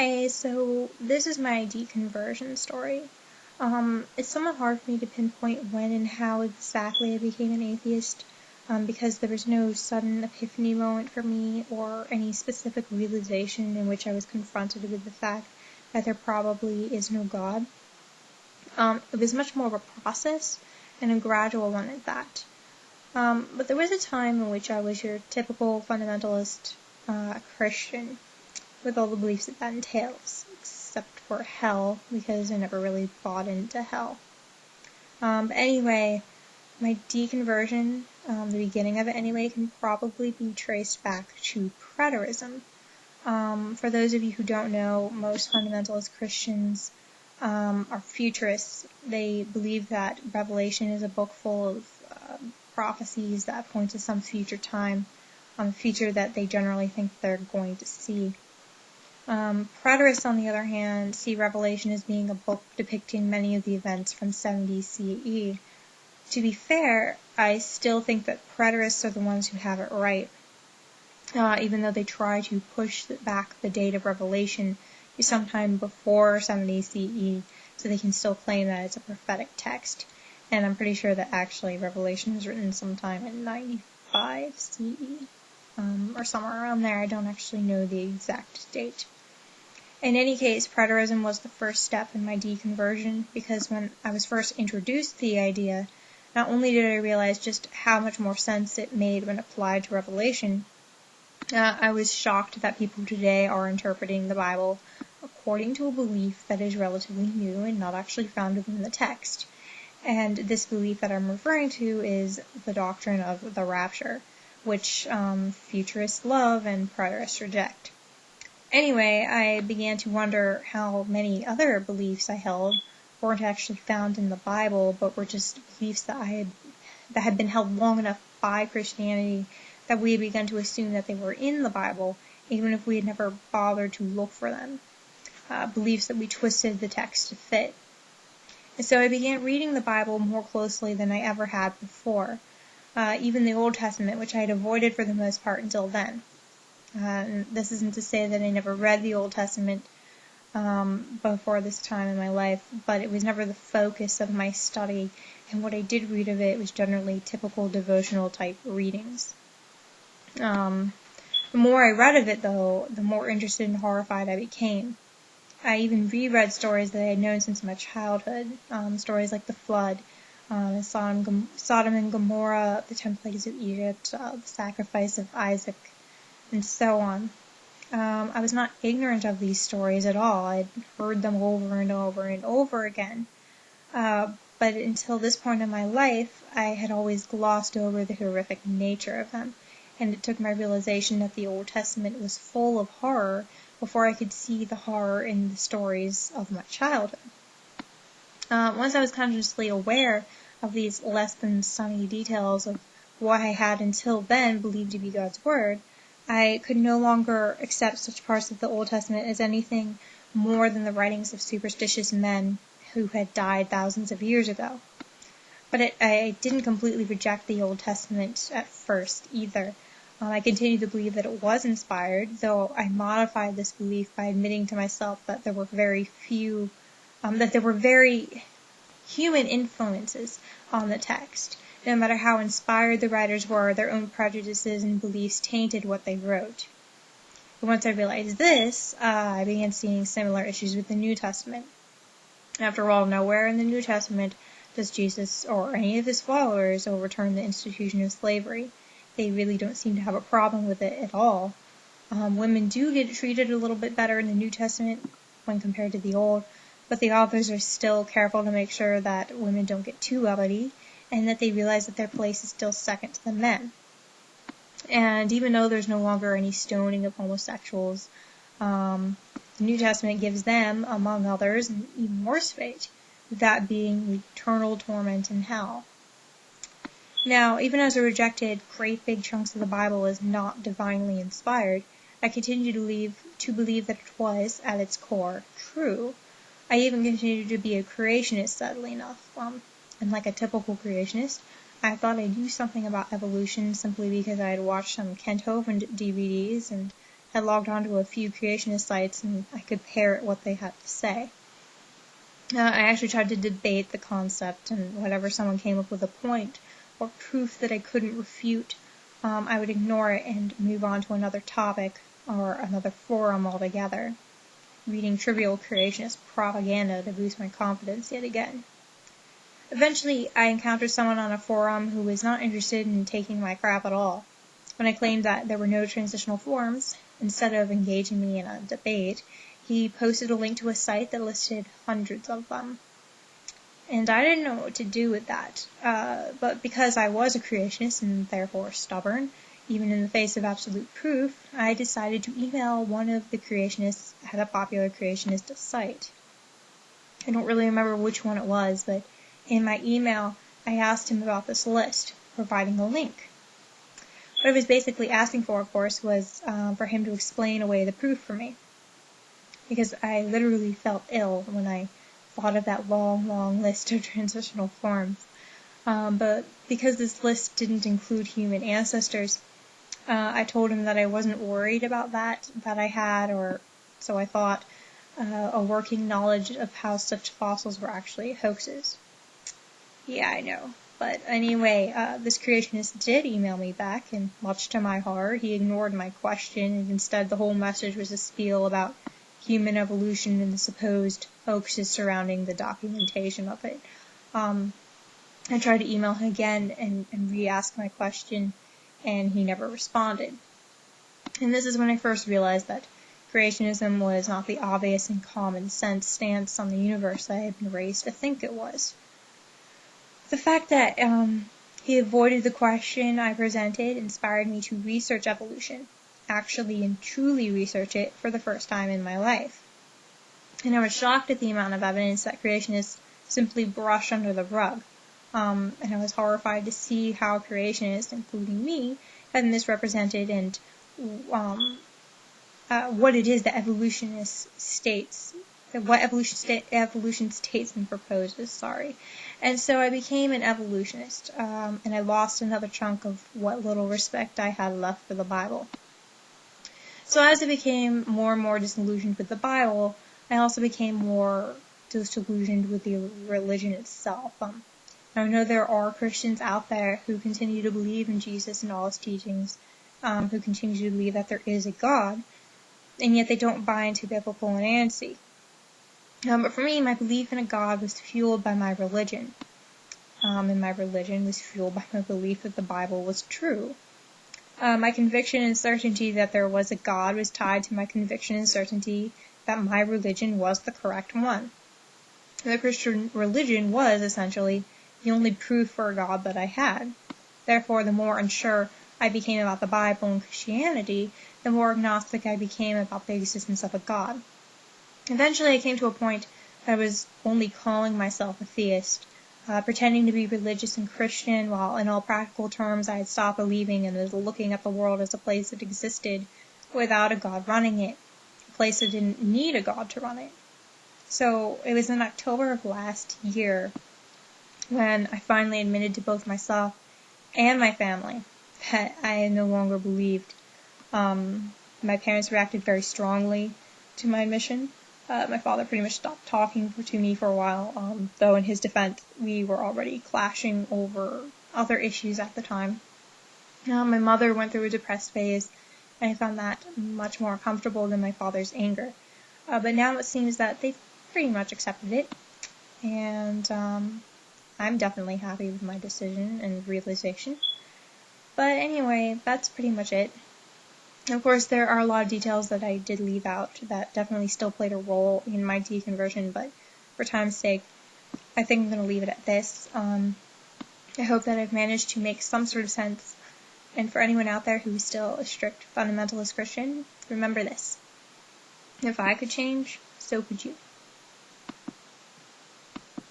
Hey, so this is my deconversion story. It's somewhat hard for me to pinpoint when and how exactly I became an atheist, because there was no sudden epiphany moment for me or any specific realization in which I was confronted with the fact that there probably is no God. It was much more of a process and a gradual one at that. But there was a time in which I was your typical fundamentalist Christian, with all the beliefs that entails, except for hell, because I never really bought into hell. But anyway, my deconversion, the beginning of it anyway, can probably be traced back to preterism. For those of you who don't know, most fundamentalist Christians are futurists. They believe that Revelation is a book full of prophecies that point to some future time, a future that they generally think they're going to see. Preterists, on the other hand, see Revelation as being a book depicting many of the events from 70 CE. To be fair, I still think that preterists are the ones who have it right, even though they try to push back the date of Revelation to sometime before 70 CE, so they can still claim that it's a prophetic text. And I'm pretty sure that actually Revelation was written sometime in 95 CE, or somewhere around there. I don't actually know the exact date. In any case, preterism was the first step in my deconversion, because when I was first introduced to the idea, not only did I realize just how much more sense it made when applied to Revelation, I was shocked that people today are interpreting the Bible according to a belief that is relatively new and not actually found within the text. And this belief that I'm referring to is the doctrine of the rapture, which futurists love and preterists reject. Anyway, I began to wonder how many other beliefs I held weren't actually found in the Bible, but were just beliefs that had been held long enough by Christianity that we had begun to assume that they were in the Bible, even if we had never bothered to look for them. Beliefs that we twisted the text to fit. And so I began reading the Bible more closely than I ever had before, even the Old Testament, which I had avoided for the most part until then. And this isn't to say that I never read the Old Testament before this time in my life, but it was never the focus of my study, and what I did read of it was generally typical devotional type readings. The more I read of it, though, the more interested and horrified I became. I even reread stories that I had known since my childhood, stories like the Flood, Sodom and Gomorrah, the 10 plagues of Egypt, the sacrifice of Isaac, and so on. I was not ignorant of these stories at all. I'd heard them over and over and over again. But until this point in my life, I had always glossed over the horrific nature of them, and it took my realization that the Old Testament was full of horror before I could see the horror in the stories of my childhood. Once I was consciously aware of these less than sunny details of what I had until then believed to be God's Word, I could no longer accept such parts of the Old Testament as anything more than the writings of superstitious men who had died thousands of years ago. But I didn't completely reject the Old Testament at first either. I continued to believe that it was inspired, though I modified this belief by admitting to myself that there were very human influences on the text. No matter how inspired the writers were, their own prejudices and beliefs tainted what they wrote. But once I realized this, I began seeing similar issues with the New Testament. After all, nowhere in the New Testament does Jesus or any of his followers overturn the institution of slavery. They really don't seem to have a problem with it at all. Women do get treated a little bit better in the New Testament when compared to the Old, but the authors are still careful to make sure that women don't get too uppity, and that they realize that their place is still second to the men. And even though there's no longer any stoning of homosexuals, the New Testament gives them, among others, an even worse fate, that being eternal torment in hell. Now, even as I rejected great big chunks of the Bible as not divinely inspired, I continued to believe that it was, at its core, true. I even continued to be a creationist, sadly enough. And like a typical creationist, I thought I knew something about evolution simply because I had watched some Kent Hovind DVDs and I logged onto a few creationist sites and I could parrot what they had to say. I actually tried to debate the concept, and whenever someone came up with a point or proof that I couldn't refute, I would ignore it and move on to another topic or another forum altogether, reading trivial creationist propaganda to boost my confidence yet again. Eventually, I encountered someone on a forum who was not interested in taking my crap at all. When I claimed that there were no transitional forms, instead of engaging me in a debate, he posted a link to a site that listed hundreds of them. And I didn't know what to do with that. But because I was a creationist and therefore stubborn, even in the face of absolute proof, I decided to email one of the creationists at a popular creationist site. I don't really remember which one it was, but in my email, I asked him about this list, providing a link. What I was basically asking for, of course, was for him to explain away the proof for me. Because I literally felt ill when I thought of that long, long list of transitional forms. But because this list didn't include human ancestors, I told him that I wasn't worried about that I had, or so I thought, a working knowledge of how such fossils were actually hoaxes. Yeah, I know. But anyway, this creationist did email me back, and much to my horror, he ignored my question, and instead the whole message was a spiel about human evolution and the supposed hoaxes surrounding the documentation of it. I tried to email him again and re-ask my question, and he never responded. And this is when I first realized that creationism was not the obvious and common sense stance on the universe I had been raised to think it was. The fact that he avoided the question I presented inspired me to research evolution, actually and truly research it for the first time in my life. And I was shocked at the amount of evidence that creationists simply brush under the rug. And I was horrified to see how creationists, including me, had misrepresented and what it is that evolution states and proposes, And so I became an evolutionist, and I lost another chunk of what little respect I had left for the Bible. So as I became more and more disillusioned with the Bible, I also became more disillusioned with the religion itself. I know there are Christians out there who continue to believe in Jesus and all his teachings, who continue to believe that there is a God, and yet they don't buy into biblical inerrancy. But for me, my belief in a God was fueled by my religion. And my religion was fueled by my belief that the Bible was true. My conviction and certainty that there was a God was tied to my conviction and certainty that my religion was the correct one. The Christian religion was, essentially, the only proof for a God that I had. Therefore, the more unsure I became about the Bible and Christianity, the more agnostic I became about the existence of a God. Eventually, I came to a point that I was only calling myself a theist, pretending to be religious and Christian, while in all practical terms I had stopped believing and was looking at the world as a place that existed without a God running it, a place that didn't need a God to run it. So it was in October of last year when I finally admitted to both myself and my family that I no longer believed. My parents reacted very strongly to my admission. My father pretty much stopped talking to me for a while, though in his defense, we were already clashing over other issues at the time. My mother went through a depressed phase, and I found that much more comfortable than my father's anger. But now it seems that they've pretty much accepted it, and I'm definitely happy with my decision and realization. But anyway, that's pretty much it. Of course, there are a lot of details that I did leave out that definitely still played a role in my deconversion, but for time's sake, I think I'm going to leave it at this. I hope that I've managed to make some sort of sense, and for anyone out there who is still a strict fundamentalist Christian, remember this. If I could change, so could you.